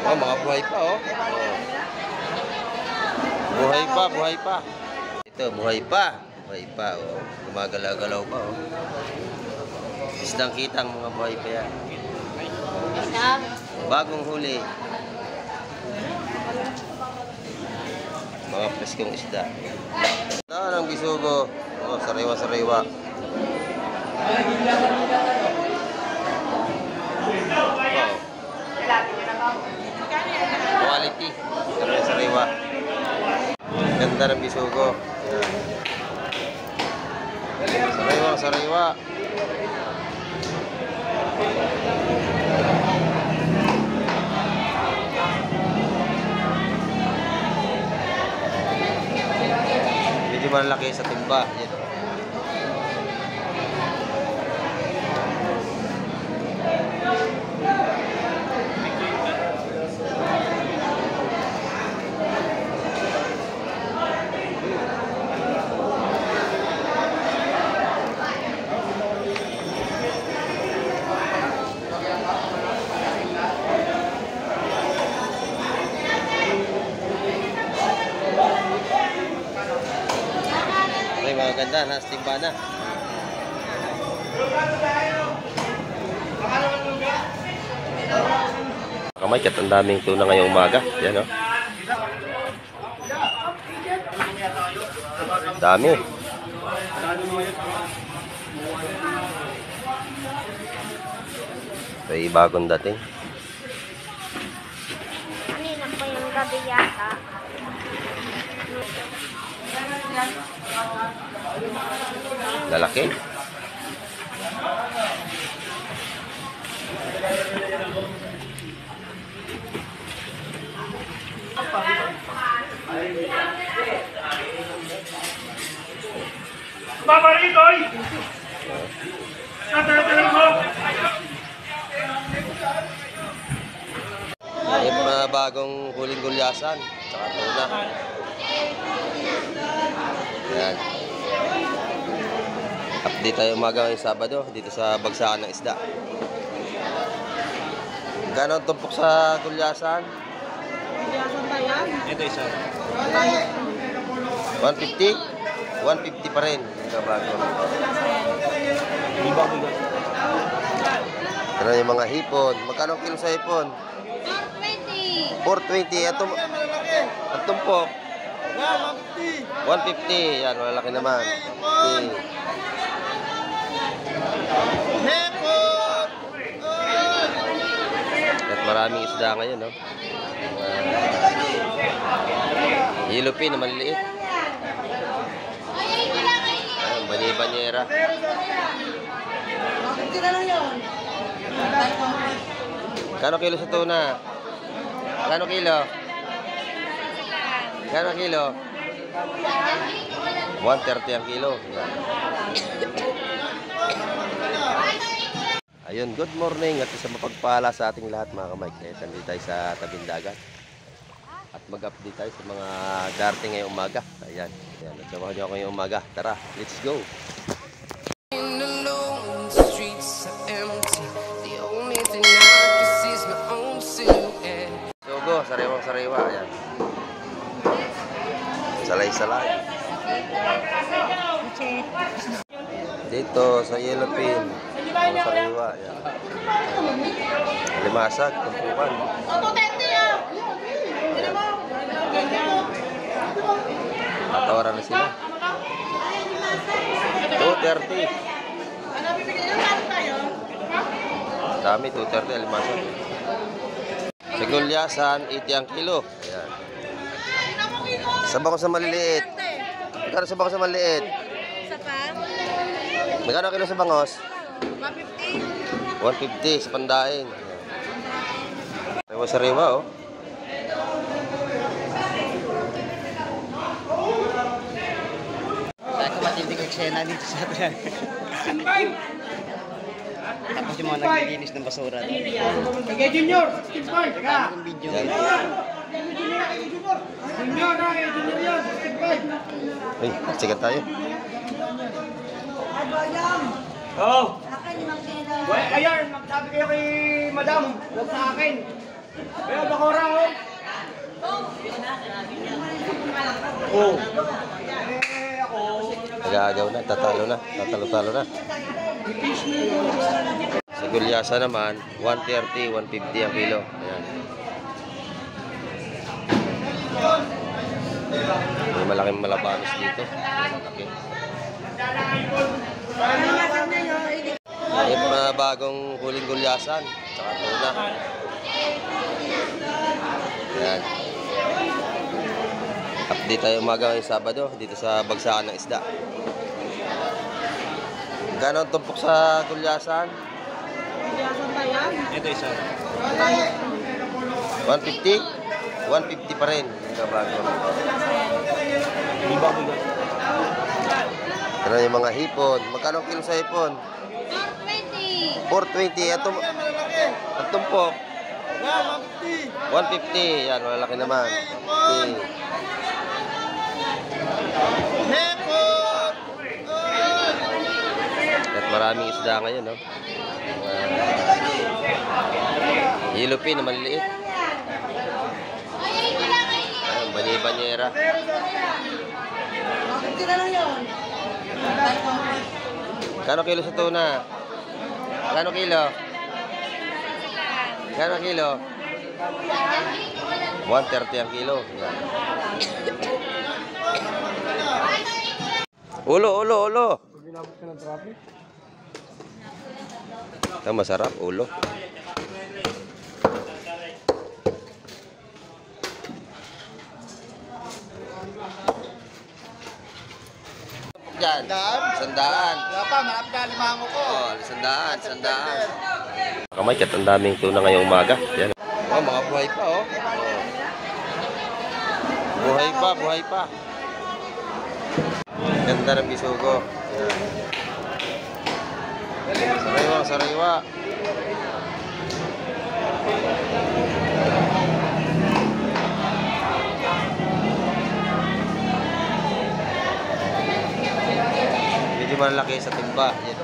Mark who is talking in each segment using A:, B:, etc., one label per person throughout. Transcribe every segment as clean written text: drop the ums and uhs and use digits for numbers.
A: Oh, mga buhay pa, oh. Buhay pa, buhay pa. Ito, buhay pa. Buhay pa, oh. Gumagalaw-galaw pa, oh. Isdang kitang mga buhay pa yan. Bagong huli. Mga preskong isda. Ang bisugo. Oh, sariwa-sariwa. Oh. Quality. Sariwa-sariwa. Ganda ng bisugo. Sariwa-sariwa. Medyo malaki sa timba. Yan. Maganda na, timba na. Kamay, kat ang daming tuna ngayong umaga. Yan, oh. Dami. May bagong dating.
B: Kanina pa yung gabi yata.
A: Lalaki.
C: Baba rito, oy! Tatalagal mo!
A: May mga bagong huling gulyasan. Tsaka tuna. Yan. Update tayo umaga ngayong Sabado dito sa Bagsakan ng Isda. Gano'n ang tumpok sa gulyasan?
B: Gulyasan ba yan?
C: Ito isa.
A: 150? 150 pa rin. Bago. Ano yung mga hipon? Magkano kilo sa hipon?
B: 420.
A: 420. At tumpok? 150. Yan, malaki naman. 50. At maraming isda ngayon, no? Yellowfin na maliliit. Ayan, bani-banyera. Kano kilo sa tuna? Kano kilo? Kano kilo? 130 ang kilo. Ayun, good morning at isang mapagpala sa ating lahat mga kamay. Nandito tayo sa tabing dagat. At mag-update tayo sa mga darating ngayong umaga. Ayan, ayan. Nagsamahan niyo ako ngayong umaga. Tara, let's go! Sugo, sariwang-sariwa. Ayan. Salay-salay. Dito sa Yellowfin. Sariwa. Ayan. Limasag, tumpukan. Natawaran na sila. 230. Dami, 230 alimasag. Sa gulyasan, 80 ang kilo. Ayan. Sabang ko sa maliliit. Magkano sabang ko sa maliliit?
B: Isa pa?
A: Magkano kilo sa bangos?
B: 150.
A: 150 sa pandaing. Sariwa-sariwa, oh.
D: Matindi ko eksena dito sa atin. Tapos yung mga naglilinis ng basura.
C: Kaya Junior, skip boy, teka.
D: Yung video.
A: Yan.
C: Junior na, kaya Junior yan, skip boy.
A: Uy, sikat tayo.
C: Oh. Ayan, magsabi kayo kay Madam, huwag sa akin. Kaya Bakora, Oh.
A: Nag-aagaw na, tatalo na, tatalo-talo na. Sa gulyasa naman, 130, 150 ang kilo. Ayan. May malaking malabanos dito. Malaki. May mga bagong huling gulyasan, tsaka tuna. Ayan. Update tayo umaga ngayong Sabado dito sa Bagsakan ng Isda. Gano'n tumpok sa gulyasan?
D: Ito isa.
A: 150? 150 pa rin. Bago. Ano yung mga hipon? Magkano ang kilo sa hipon?
B: 420.
A: 420. At tumpok? 150. Yan, malalaki naman. 150. At maraming isda ngayon, no? Yellowfin na maliliit. Ayan, bani-banyera. Kano kilo sa tuna? Kano kilo? Kano kilo? 130 ang kilo. Ayan. Ulo. Ito masarap, ulo. Diyan. Sandaan.
C: Wapa, malapit na limango ko.
A: Oh, sandaan. Kamay, kat ang daming tuna ngayong umaga. Yan. Oh, mga buhay pa, oh. Buhay pa. Ganda ng bisugo. Yan. Sariwa. Medyo malaki sa timba. Yan.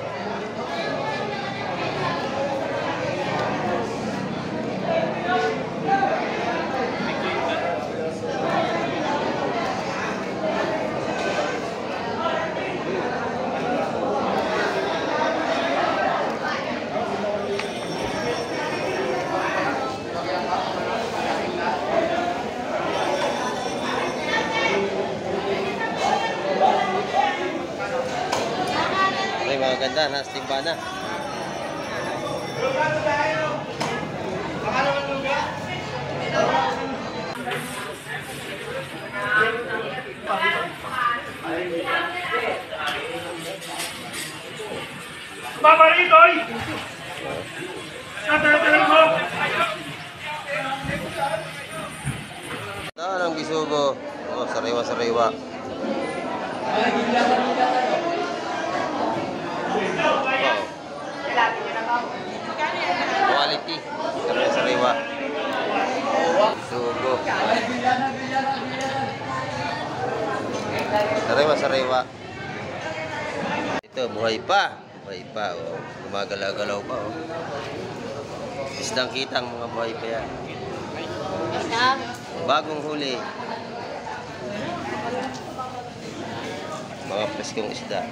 A: Ay, mga ganda, nasa timba na.
C: Mama rito, oy! Tatatalan mo!
A: Ito ng bisugo. Oh, sariwa. Wow. Quality. Sariwa. Bisugo. Sariwa. Ito, buhay pa. Oh. Gumagalaw-galaw pa, oh. Isdang kitang mga buhay pa yan. Bagong huli. Mga preskong isda.